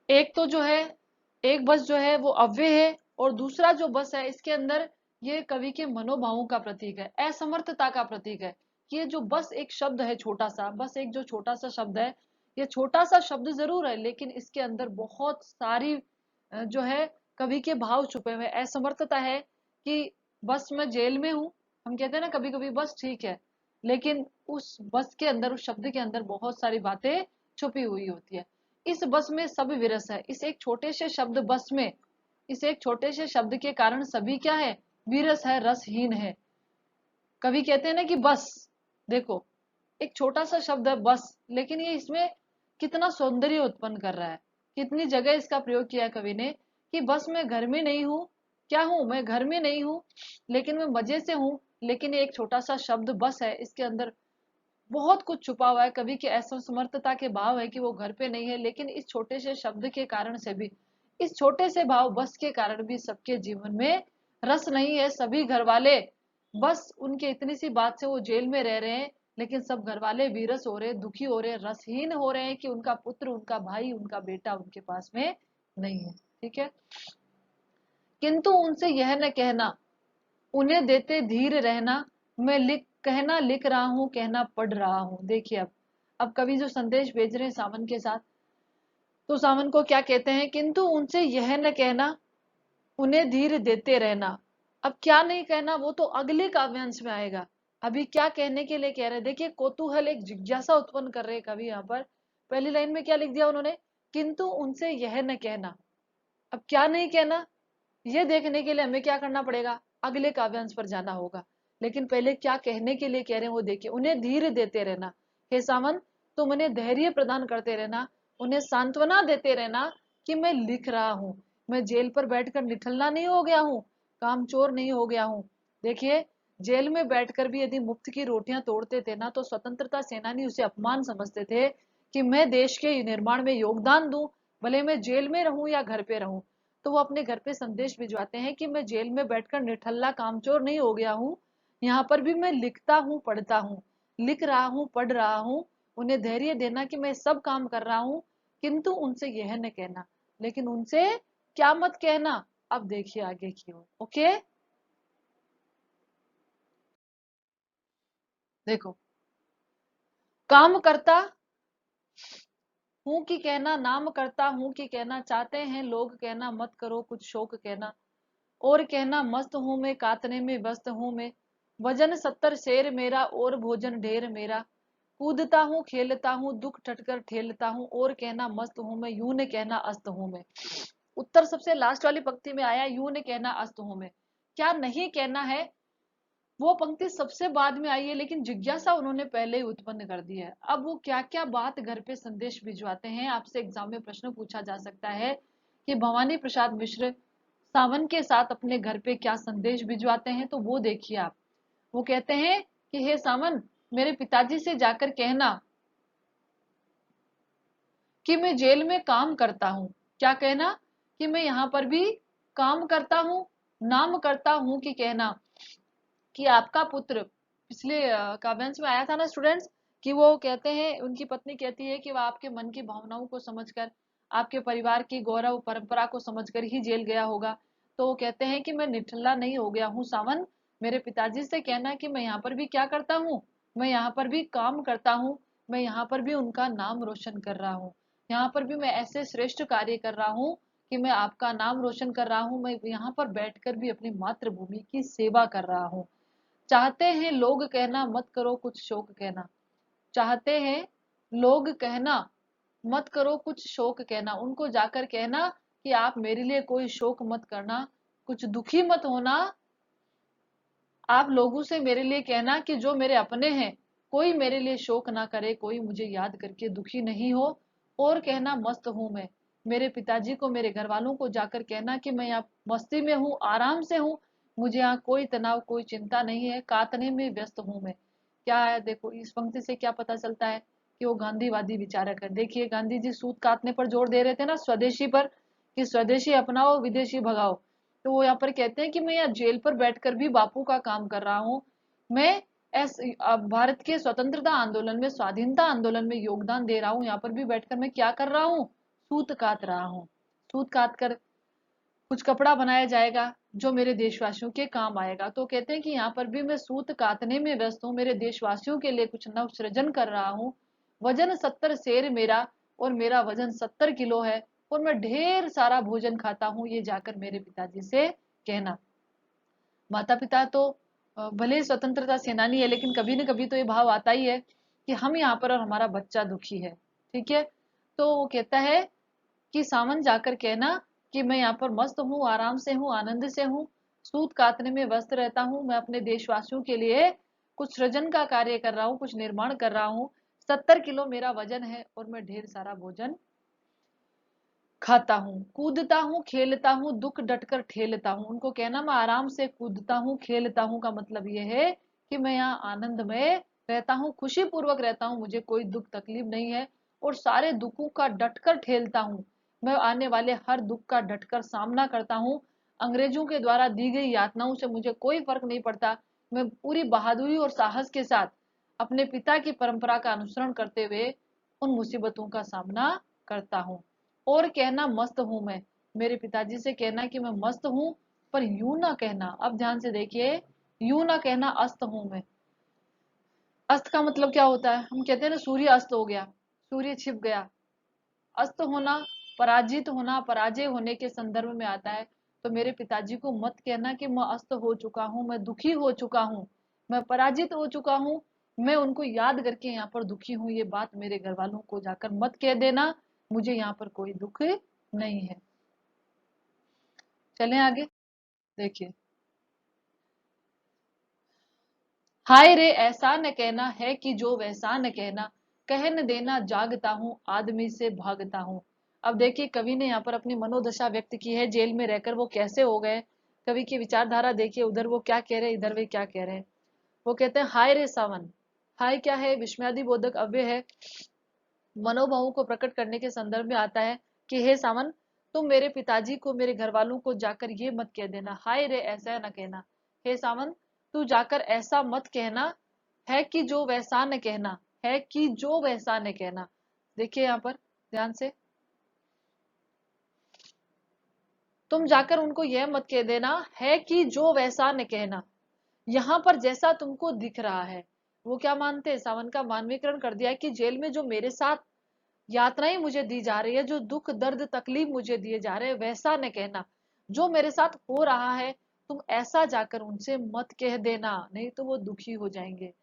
एक तो जो है, एक बस जो है वो अव्यय है, और दूसरा जो बस है इसके अंदर ये कवि के मनोभावों का प्रतीक है, असमर्थता का प्रतीक है। कि ये जो बस एक शब्द है, छोटा सा बस, एक जो छोटा सा शब्द है, ये छोटा सा शब्द जरूर है, लेकिन इसके अंदर बहुत सारी जो है कवि के भाव छुपे हुए। असमर्थता है कि बस मैं जेल में हूं, हम कहते हैं ना कभी कभी, बस ठीक है, लेकिन उस बस के अंदर, उस शब्द के अंदर बहुत सारी बातें छुपी हुई होती है। इस बस में सब विरस है। इस एक छोटे से शब्द बस में, इस एक छोटे से शब्द के कारण सभी क्या है, विरस है, रसहीन है। कवि कहते हैं ना कि बस, देखो, एक छोटा सा शब्द है बस, लेकिन ये इसमें कितना सौंदर्य उत्पन्न कर रहा है। कितनी जगह इसका प्रयोग किया है कवि ने, कि बस मैं घर में नहीं हूं। क्या हूं मैं? घर में नहीं हूं, लेकिन मैं मजे से हूं। लेकिन ये एक छोटा सा शब्द बस है, इसके अंदर बहुत कुछ छुपा हुआ है। कवि के असमर्थता के भाव है कि वो घर पे नहीं है, लेकिन इस छोटे से शब्द के कारण से भी, इस छोटे से भाव बस के कारण भी सबके जीवन में रस नहीं है। सभी घर वाले, बस उनके इतनी सी बात से वो जेल में रह रहे हैं, लेकिन सब घर वाले विरस हो रहे, दुखी हो रहे, रसहीन हो रहे हैं कि उनका पुत्र, उनका भाई, उनका बेटा उनके पास में नहीं है। ठीक है, किंतु उनसे यह न कहना, उन्हें देते धीर रहना, मैं लिख रहा हूं, कहना पढ़ रहा हूं। देखिए, अब कवि जो संदेश भेज रहे हैं सावन के साथ, तो सावन को क्या कहते हैं, किंतु उनसे यह न कहना, उन्हें धीर देते रहना। अब क्या नहीं कहना, वो तो अगले काव्यांश में आएगा। अभी क्या कहने के लिए कह रहे हैं, देखिए, कौतूहल, एक जिज्ञासा उत्पन्न कर रहे हैं कवि यहाँ पर। पहली लाइन में क्या लिख दिया उन्होंने, किंतु उनसे यह न कहना। अब क्या नहीं कहना, ये देखने के लिए हमें क्या करना पड़ेगा, अगले काव्यांश पर जाना होगा। लेकिन पहले क्या कहने के लिए कह रहे हैं वो देखिए, उन्हें धीर देते रहना। हे सावन, तुम उन्हें धैर्य प्रदान करते रहना, उन्हें सांत्वना देते रहना कि मैं लिख रहा हूं, मैं जेल पर बैठकर निठल्ला नहीं हो गया हूं, कामचोर नहीं हो गया हूं। देखिए, जेल में बैठकर भी यदि मुफ्त की रोटियां तोड़ते थे ना, तो स्वतंत्रता सेनानी उसे अपमान समझते थे कि मैं देश के निर्माण में योगदान दूं, भले मैं जेल में रहूं या घर पे रहूं। तो वो अपने घर पे संदेश भिजवाते हैं कि मैं जेल में बैठकर निठल्ला कामचोर नहीं हो गया हूँ, यहाँ पर भी मैं लिखता हूँ, पढ़ता हूँ, लिख रहा हूँ, पढ़ रहा हूँ। उन्हें धैर्य देना कि मैं सब काम कर रहा हूँ, किंतु उनसे यह न कहना। लेकिन उनसे क्या मत कहना, अब देखिए आगे की ओर। ओके, देखो, काम करता हूं कि कहना, नाम करता हूं कि कहना, चाहते हैं लोग कहना, मत करो कुछ शौक कहना, और कहना मस्त हूं मैं, कातने में व्यस्त हूं मैं, वजन 70 शेर मेरा, और भोजन ढेर मेरा, कूदता हूँ खेलता हूँ, दुख ठटकर ठेलता हूँ, और कहना मस्त हूं मैं, यूं न कहना अस्त हूं मैं। उत्तर सबसे लास्ट वाली पंक्ति में आया, यूं न कहना अस्त हूं मैं। क्या नहीं कहना है, वो पंक्ति सबसे बाद में आई है, लेकिन जिज्ञासा उन्होंने पहले ही उत्पन्न कर दी है। अब वो क्या क्या बात घर पे संदेश भिजवाते हैं, आपसे एग्जाम में प्रश्न पूछा जा सकता है कि भवानी प्रसाद मिश्र सावन के साथ अपने घर पे क्या संदेश भिजवाते हैं, तो वो देखिए आप। वो कहते हैं कि हे सावन, मेरे पिताजी से जाकर कहना कि मैं जेल में काम करता हूँ। क्या कहना, कि मैं यहाँ पर भी काम करता हूँ, नाम करता हूँ, कि कहना कि आपका पुत्र पिछले काव्यांश में आया था ना स्टूडेंट्स, कि वो कहते हैं, उनकी पत्नी कहती है कि वह आपके मन की भावनाओं को समझकर, आपके परिवार की गौरव परंपरा को समझकर ही जेल गया होगा। तो वो कहते हैं कि मैं निठल्ला नहीं हो गया हूँ सावन, मेरे पिताजी से कहना कि मैं यहाँ पर भी क्या करता हूँ, मैं यहाँ पर भी काम करता हूँ, मैं यहाँ पर भी उनका नाम रोशन कर रहा हूँ, यहाँ पर भी मैं ऐसे श्रेष्ठ कार्य कर रहा हूँ कि मैं आपका नाम रोशन कर रहा हूँ, मैं यहाँ पर बैठकर भी अपनी मातृभूमि की सेवा कर रहा हूँ। चाहते हैं लोग कहना मत करो कुछ शोक कहना, चाहते हैं लोग कहना मत करो कुछ शोक कहना, उनको जाकर कहना कि आप मेरे लिए कोई शोक मत करना, कुछ दुखी मत होना। आप लोगों से मेरे लिए कहना कि जो मेरे अपने हैं, कोई मेरे लिए शोक ना करे, कोई मुझे याद करके दुखी नहीं हो। और कहना मस्त हूं मैं, मेरे पिताजी को, मेरे घर वालों को जाकर कहना कि मैं यहाँ मस्ती में हूँ, आराम से हूँ, मुझे यहाँ कोई तनाव कोई चिंता नहीं है, काटने में व्यस्त हूँ मैं। क्या है, देखो इस पंक्ति से क्या पता चलता है कि वो गांधीवादी विचारक है। देखिए गांधी जी सूत काटने पर जोर दे रहे थे ना, स्वदेशी पर, कि स्वदेशी अपनाओ विदेशी भगाओ। तो वो यहाँ पर कहते हैं कि मैं यहाँ जेल पर बैठकर भी बापू का काम कर रहा हूँ। मैं भारत के स्वतंत्रता आंदोलन में, स्वाधीनता आंदोलन में योगदान दे रहा हूँ, यहाँ पर भी बैठकर मैं क्या कर रहा हूँ, सूत काट रहा हूँ। सूत काट कर कुछ कपड़ा बनाया जाएगा जो मेरे देशवासियों के काम आएगा। तो कहते हैं कि यहाँ पर भी मैं सूत काटने में व्यस्त हूँ, मेरे देशवासियों के लिए कुछ नव सृजन कर रहा हूँ। वजन 70 शेर मेरा, और मेरा वजन 70 किलो है, और मैं ढेर सारा भोजन खाता हूँ, ये जाकर मेरे पिताजी से कहना। माता पिता तो भले ही स्वतंत्रता सेनानी है, लेकिन कभी न कभी तो ये भाव आता ही है कि हम यहाँ पर और हमारा बच्चा दुखी है। ठीक है, तो वो कहता है कि सावन जाकर कहना कि मैं यहाँ पर मस्त हूँ, आराम से हूँ, आनंद से हूँ, सूत कातने में व्यस्त रहता हूँ, मैं अपने देशवासियों के लिए कुछ सृजन का कार्य कर रहा हूँ, कुछ निर्माण कर रहा हूँ। 70 किलो मेरा वजन है, और मैं ढेर सारा भोजन खाता हूँ, कूदता हूँ, खेलता हूँ, दुख डटकर ठेलता हूँ। उनको कहना मैं आराम से कूदता हूँ, खेलता हूँ का मतलब ये है कि मैं यहाँ आनंद में रहता हूँ, खुशी पूर्वक रहता हूँ, मुझे कोई दुख तकलीफ नहीं है, और सारे दुखों का डटकर ठेलता हूँ। मैं आने वाले हर दुख का डटकर सामना करता हूँ। अंग्रेजों के द्वारा दी गई यातनाओं से मुझे कोई फर्क नहीं पड़ता। मैं पूरी बहादुरी और साहस के साथ अपने पिता की परंपरा का अनुसरण करते हुए उन मुसीबतों का सामना करता हूँ। और कहना मस्त हूं मैं, मेरे पिताजी से कहना कि मैं मस्त हूं, पर यूं ना कहना, अब ध्यान से देखिए, यूं ना कहना अस्त हूं मैं। अस्त का मतलब क्या होता है, हम कहते हैं ना सूर्य अस्त हो गया, सूर्य छिप गया। अस्त होना, पराजित होना, पराजय होने के संदर्भ में आता है। तो मेरे पिताजी को मत कहना कि मैं अस्त हो चुका हूं, मैं दुखी हो चुका हूं, मैं पराजित हो चुका हूं, मैं उनको याद करके यहाँ पर दुखी हूं, ये बात मेरे घर वालों को जाकर मत कह देना, मुझे यहाँ पर कोई दुख नहीं है। चलें आगे, देखिए, हाय रे ऐसा न कहना है कि जो वैसा न कहना, कह न देना जागता हूँ, आदमी से भागता हूँ। अब देखिए कवि ने यहाँ पर अपनी मनोदशा व्यक्त की है, जेल में रहकर वो कैसे हो गए। कवि की विचारधारा देखिए, उधर वो क्या कह रहे हैं, इधर वे क्या कह रहे हैं। वो कहते हैं हाय रे सावन। हाय क्या है, विस्मयादि बोधक अव्यय है, मनोभावों को प्रकट करने के संदर्भ में आता है कि हे सावन, तुम मेरे पिताजी को, मेरे घर वालों को जाकर ये मत कह देना, हाय रे ऐसा न कहना। हे सावन, तू जाकर ऐसा मत कहना, है कि जो वैसा न कहना, है कि जो वैसा न कहना। देखिए यहाँ पर ध्यान से, तुम जाकर उनको यह मत कह देना है कि जो वैसा न कहना, यहाँ पर जैसा तुमको दिख रहा है। वो क्या मानते हैं, सावन का मानवीकरण कर दिया है कि जेल में जो मेरे साथ यातनाएं मुझे दी जा रही है, जो दुख दर्द तकलीफ मुझे दिए जा रहे हैं, वैसा न कहना, जो मेरे साथ हो रहा है तुम ऐसा जाकर उनसे मत कह देना, नहीं तो वो दुखी हो जाएंगे।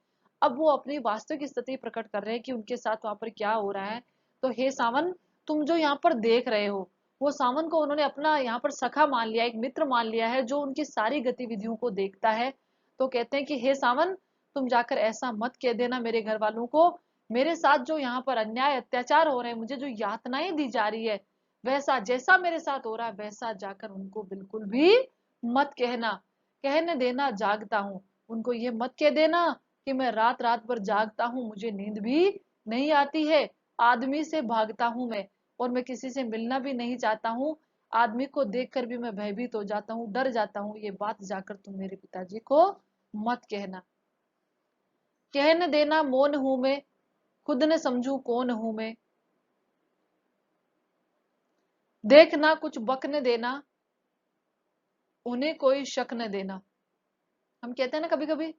अब वो अपनी वास्तविक स्थिति प्रकट कर रहे हैं कि उनके साथ वहां पर क्या हो रहा है। तो हे सावन, तुम जो यहाँ पर देख रहे हो, वो सावन को उन्होंने अपना यहाँ पर सखा मान लिया, एक मित्र मान लिया है, जो उनकी सारी गतिविधियों को देखता है। तो कहते हैं कि हे सावन, तुम जाकर ऐसा मत कह देना मेरे घर वालों को, मेरे साथ जो यहाँ पर अन्याय अत्याचार हो रहे हैं, मुझे जो यातनाएं दी जा रही है, वैसा जैसा मेरे साथ हो रहा है वैसा जाकर उनको बिल्कुल भी मत कहना। कहने देना जागता हूँ, उनको ये मत कह देना कि मैं रात रात भर जागता हूँ, मुझे नींद भी नहीं आती है, आदमी से भागता हूँ मैं, और मैं किसी से मिलना भी नहीं चाहता हूँ, आदमी को देखकर भी मैं भयभीत हो जाता हूँ, डर जाता हूँ, ये बात जाकर तुम मेरे पिताजी को मत कहना। कह न देना मौन हूं मैं, खुद न समझू कौन हूं मैं। देख ना कुछ बक न देना, उन्हें कोई शक न देना। हम कहते हैं ना कभी कभी,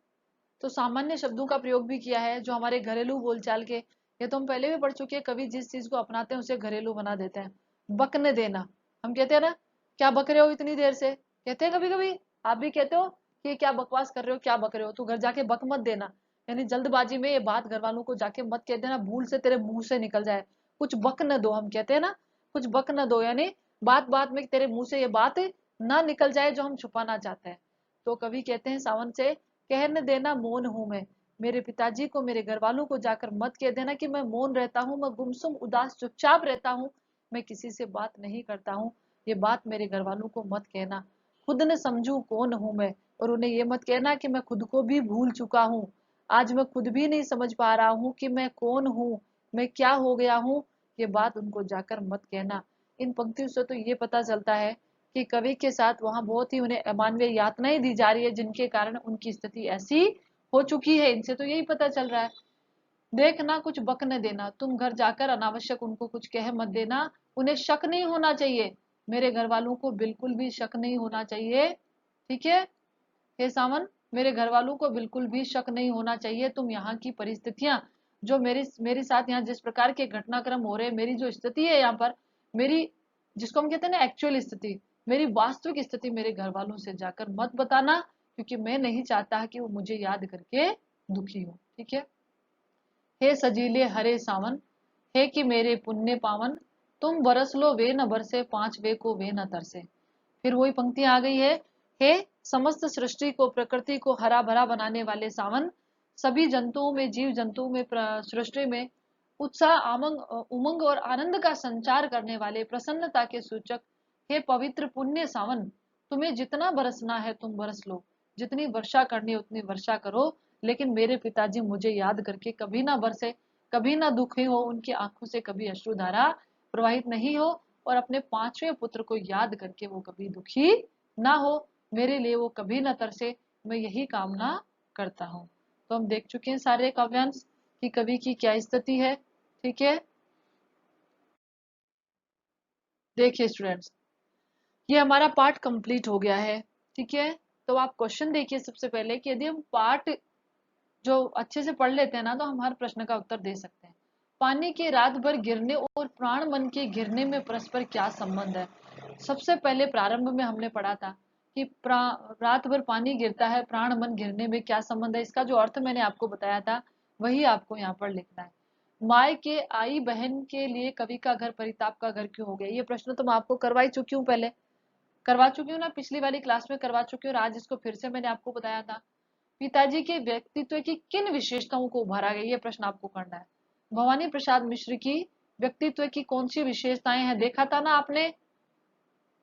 तो सामान्य शब्दों का प्रयोग भी किया है जो हमारे घरेलू बोलचाल के, ये तो हम पहले भी पढ़ चुके हैं, कवि जिस चीज को अपनाते हैं उसे घरेलू बना देते हैं। बक न देना, हम कहते हैं ना, क्या बक रहे हो इतनी देर से, कहते हैं कभी कभी। आप भी कहते हो कि क्या बकवास कर रहे हो, क्या बक रहे हो, तू घर जाके बक मत देना। यानी जल्दबाजी में ये बात घर वालों को जाके मत कह देना, भूल से तेरे मुंह से निकल जाए। कुछ बक न दो, हम कहते हैं ना, कुछ बक न दो, यानी बात बात में तेरे मुंह से ये बात ना निकल जाए जो हम छुपाना चाहते हैं। तो कवि कहते हैं सावन से, कह न देना मौन हूं मैं, मेरे पिताजी को, मेरे घर वालों को जाकर मत कह देना कि मैं मौन रहता हूँ, मैं गुमसुम उदास चुपचाप रहता हूँ, मैं किसी से बात नहीं करता हूँ। ये बात मेरे घर वालों को मत कहना। खुद न समझू कौन हूं मैं, और उन्हें ये मत कहना कि मैं खुद को भी भूल चुका हूँ। आज मैं खुद भी नहीं समझ पा रहा हूँ कि मैं कौन हूँ, मैं क्या हो गया हूँ। ये बात उनको जाकर मत कहना। इन पंक्तियों से तो ये पता चलता है कि कवि के साथ वहां बहुत ही उन्हें अमानवीय यातनाएं दी जा रही है, जिनके कारण उनकी स्थिति ऐसी हो चुकी है। इनसे तो यही पता चल रहा है। देखना कुछ बक न देना, तुम घर जाकर अनावश्यक उनको कुछ कह मत देना। उन्हें शक नहीं होना चाहिए, मेरे घर वालों को बिल्कुल भी शक नहीं होना चाहिए। ठीक है, हे सावन, मेरे घर वालों को बिल्कुल भी शक नहीं होना चाहिए। तुम यहाँ की परिस्थितियां, जो मेरे मेरे साथ यहाँ जिस प्रकार के घटनाक्रम हो रहे हैं, मेरी जो स्थिति है यहाँ पर, मेरी, जिसको हम कहते हैं ना एक्चुअल स्थिति, मेरी वास्तविक स्थिति मेरे घर वालों से जाकर मत बताना, क्योंकि मैं नहीं चाहता कि वो मुझे याद करके दुखी हो। ठीक है, हे सजीले हरे सावन, हे कि मेरे पुण्य पावन, तुम बरस लो वे न बरसे, पांच वे को वे न तरसे। फिर वही पंक्ति आ गई है, हे समस्त सृष्टि को, प्रकृति को हरा भरा बनाने वाले सावन, सभी जंतुओं में, जीव जंतुओं में, सृष्टि में उत्साह, आमंग, उमंग और आनंद का संचार करने वाले, प्रसन्नता के सूचक, हे पवित्र पुण्य सावन, तुम्हें जितना बरसना है तुम बरस लो, जितनी वर्षा करनी है उतनी वर्षा करो, लेकिन मेरे पिताजी मुझे याद करके कभी ना बरसे, कभी ना दुखी हो, उनकी आंखों से कभी अश्रुधारा प्रवाहित नहीं हो, और अपने पांचवें पुत्र को याद करके वो कभी दुखी ना हो, मेरे लिए वो कभी ना तरसे, मैं यही कामना करता हूँ। तो हम देख चुके हैं सारे काव्यांश कि कवि की क्या स्थिति है। ठीक है, देखिए स्टूडेंट्स, ये हमारा पार्ट कंप्लीट हो गया है। ठीक है, तो आप क्वेश्चन देखिए सबसे पहले कि यदि हम पार्ट जो अच्छे से पढ़ लेते हैं ना, तो हम हर प्रश्न का उत्तर दे सकते हैं। पानी के रात भर गिरने और प्राण मन के गिरने में परस्पर क्या संबंध है। सबसे पहले प्रारंभ में हमने पढ़ा था कि रात भर पानी गिरता है, प्राण मन गिरने में क्या संबंध है। इसका जो अर्थ मैंने आपको बताया था वही आपको यहाँ पर लिखना है। माय के आई बहन के लिए कवि का घर परिताप का घर क्यों हो गया, ये प्रश्न तो मैं आपको करवा ही चुकी हूँ, पहले करवा चुकी हूँ ना, पिछली वाली क्लास में करवा चुकी हूँ, और आज इसको फिर से मैंने आपको बताया था। पिताजी के व्यक्तित्व की किन विशेषताओं को उभारा गया, ये प्रश्न आपको करना है। भवानी प्रसाद मिश्र की व्यक्तित्व की कौन सी विशेषताएं हैं, देखा था ना आपने,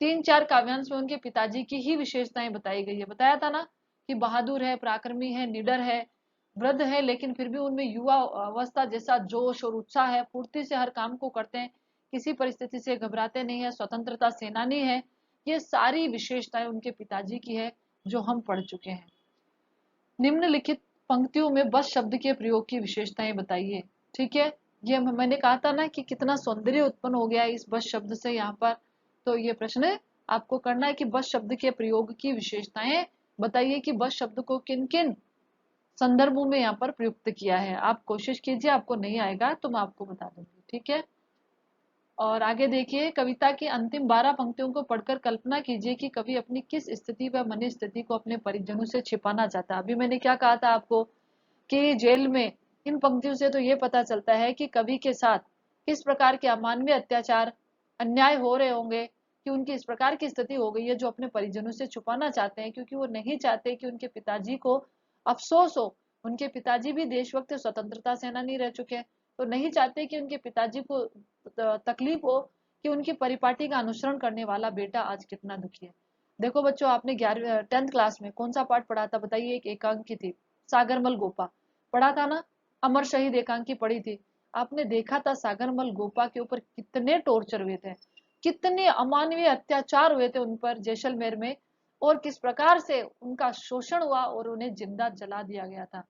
तीन चार काव्यांश में उनके पिताजी की ही विशेषताएं बताई गई है। बताया था ना कि बहादुर है, पराक्रमी है, निडर है, वृद्ध है, लेकिन फिर भी उनमें युवा अवस्था जैसा जोश और उत्साह है, फुर्ती से हर काम को करते हैं, किसी परिस्थिति से घबराते नहीं है, स्वतंत्रता सेनानी है। ये सारी विशेषताएं उनके पिताजी की है जो हम पढ़ चुके हैं। निम्नलिखित पंक्तियों में बस शब्द के प्रयोग की विशेषताएं बताइए। ठीक है, ये मैंने कहा था ना कि कितना सौंदर्य उत्पन्न हो गया है इस बस शब्द से यहाँ पर। तो ये प्रश्न आपको करना है कि बस शब्द के प्रयोग की विशेषताएं बताइए कि बस शब्द को किन किन संदर्भों में यहाँ पर प्रयुक्त किया है। आप कोशिश कीजिए, आपको नहीं आएगा तो मैं आपको बता दूंगी। ठीक है, और आगे देखिए, कविता की अंतिम 12 पंक्तियों को पढ़कर कल्पना कीजिए कि कवि अपनी किस स्थिति व मन स्थिति को अपने परिजनों से छिपाना चाहता है। अभी मैंने क्या कहा था आपको कि जेल में, इन पंक्तियों से तो ये पता चलता है कि कवि के साथ किस प्रकार के अमानवीय अत्याचार, अन्याय हो रहे होंगे, कि उनकी इस प्रकार की स्थिति हो गई है जो अपने परिजनों से छुपाना चाहते हैं, क्योंकि वो नहीं चाहते कि उनके पिताजी को अफसोस हो। उनके पिताजी भी देशभक्त स्वतंत्रता सेनानी रह चुके हैं, तो नहीं चाहते कि उनके पिताजी को तकलीफ हो कि उनकी परिपाटी का अनुसरण करने वाला बेटा आज कितना दुखी है। देखो बच्चों, आपने 11वीं 10th क्लास में कौन सा पाठ पढ़ा था बताइए, एक एकांकी थी, सागरमल गोपा पढ़ा था ना, अमर शहीद एकांकी पढ़ी थी। आपने देखा था सागरमल गोपा के ऊपर कितने टॉर्चर हुए थे, कितने अमानवीय अत्याचार हुए थे उन पर जैसलमेर में, और किस प्रकार से उनका शोषण हुआ और उन्हें जिंदा जला दिया गया था।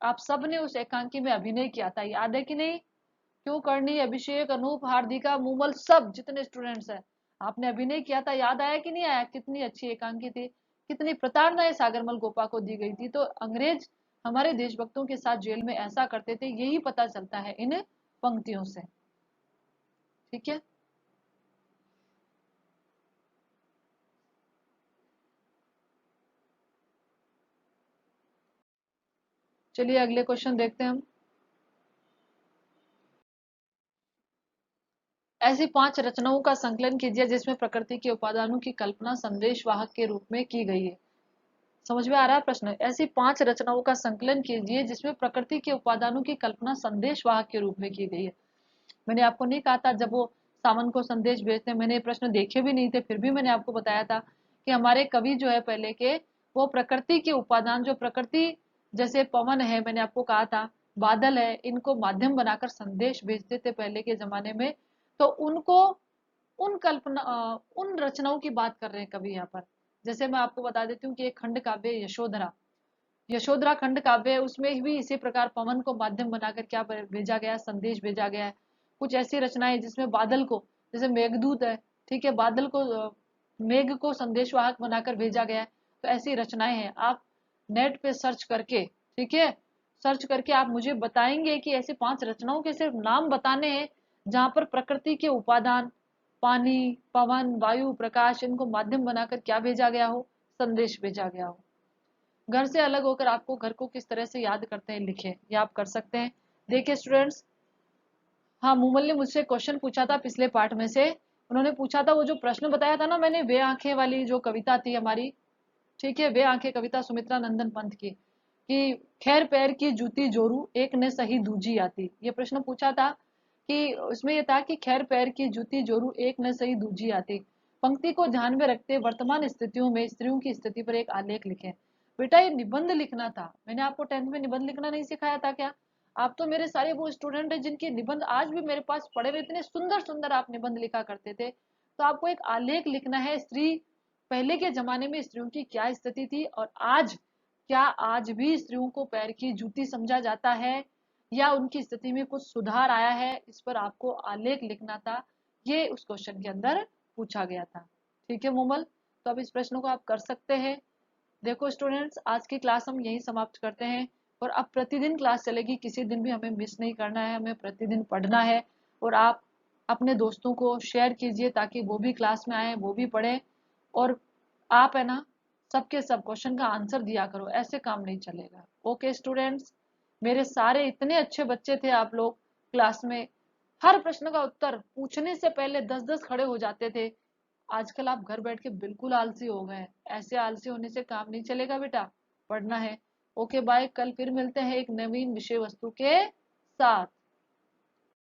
आप सब ने उस एकांकी में अभिनय किया था, याद है कि नहीं? क्यों करनी, अभिषेक, अनूप, हार्दिका, मूमल, सब जितने स्टूडेंट्स हैं, आपने अभिनय किया था, याद आया कि नहीं आया? कितनी अच्छी एकांकी थी, कितनी प्रताड़नाएं सागरमल गोपा को दी गई थी। तो अंग्रेज हमारे देशभक्तों के साथ जेल में ऐसा करते थे, यही पता चलता है इन पंक्तियों से। ठीक है, चलिए अगले क्वेश्चन देखते हैं हम। ऐसी 5 रचनाओं का संकलन कीजिए जिसमें प्रकृति के उपादानों की कल्पना संदेश वाहक के रूप में की गई है। समझ में आ रहा है प्रश्न? ऐसी 5 रचनाओं का संकलन कीजिए जिसमें प्रकृति के उपादानों की कल्पना संदेश वाहक के रूप में की गई है। मैंने आपको नहीं कहा था जब वो सावन को संदेश भेजते हैं, मैंने ये प्रश्न देखे भी नहीं थे, फिर भी मैंने आपको बताया था कि हमारे कवि जो है पहले के, वो प्रकृति के उपादान, जो प्रकृति जैसे पवन है, मैंने आपको कहा था बादल है, इनको माध्यम बनाकर संदेश भेजते थे पहले के जमाने में। तो उनको उन कल्पना उन रचनाओं की बात कर रहे हैं कवि यहाँ पर। जैसे मैं आपको बता देती हूँ कि एक खंड काव्य यशोधरा, यशोधरा खंड काव्य है, उसमें भी इसी प्रकार पवन को माध्यम बनाकर क्या भेजा गया, संदेश भेजा गया है। कुछ ऐसी रचनाएं जिसमें बादल को, जैसे मेघदूत है, ठीक है, बादल को मेघ को संदेशवाहक बनाकर भेजा गया है। तो ऐसी रचनाएं हैं, आप नेट पे सर्च करके, ठीक है, सर्च करके आप मुझे बताएंगे कि ऐसे 5 रचनाओं के सिर्फ नाम बताने हैं जहां पर प्रकृति के उपादान, पानी, पवन, वायु, प्रकाश, इनको माध्यम बनाकर क्या भेजा गया हो, संदेश भेजा गया हो। घर से अलग होकर आपको घर को किस तरह से याद करते हैं, लिखें, ये आप कर सकते हैं। देखिए स्टूडेंट्स, हाँ, मूमल ने मुझसे क्वेश्चन पूछा था पिछले पार्ट में से। उन्होंने पूछा था, वो जो प्रश्न बताया था ना मैंने, वे आंखें वाली जो कविता थी हमारी, ठीक है, वे आंखें कविता सुमित्रा नंदन पंत की, कि खैर पैर की जूती जोरू एक ने सही दूजी आती, ये प्रश्न पूछा था। कि उसमें ये था कि खैर पैर की जूती जोरू एक न सही दूजी आती। पंक्ति को ध्यान में रखते वर्तमान स्थितियों में स्त्रियों की स्थिति पर एक आलेख लिखें। बेटा ये निबंध लिखना था, मैंने आपको 10th में निबंध लिखना नहीं सिखाया था क्या? आप तो मेरे सारे वो स्टूडेंट हैं जिनके निबंध आज भी मेरे पास पड़े हुए, इतने सुंदर सुंदर आप निबंध लिखा करते थे। तो आपको एक आलेख लिखना है, स्त्री पहले के जमाने में स्त्रियों की क्या स्थिति थी, और आज क्या आज भी स्त्रियों को पैर की जूती समझा जाता है, या उनकी स्थिति में कुछ सुधार आया है, इस पर आपको आलेख लिखना था। ये उस क्वेश्चन के अंदर पूछा गया था। ठीक है मोमल, तो अब इस प्रश्न को आप कर सकते हैं। देखो स्टूडेंट्स, आज की क्लास हम यहीं समाप्त करते हैं, और अब प्रतिदिन क्लास चलेगी, किसी दिन भी हमें मिस नहीं करना है, हमें प्रतिदिन पढ़ना है। और आप अपने दोस्तों को शेयर कीजिए ताकि वो भी क्लास में आए, वो भी पढ़ें। और आप है ना, सबके सब क्वेश्चन का आंसर दिया करो, ऐसे काम नहीं चलेगा। ओके स्टूडेंट्स, मेरे सारे इतने अच्छे बच्चे थे आप लोग क्लास में, हर प्रश्न का उत्तर पूछने से पहले 10-10 खड़े हो जाते थे। आजकल आप घर बैठ के बिल्कुल आलसी हो गए हैं, ऐसे आलसी होने से काम नहीं चलेगा बेटा, पढ़ना है। ओके बाय, कल फिर मिलते हैं एक नवीन विषय वस्तु के साथ।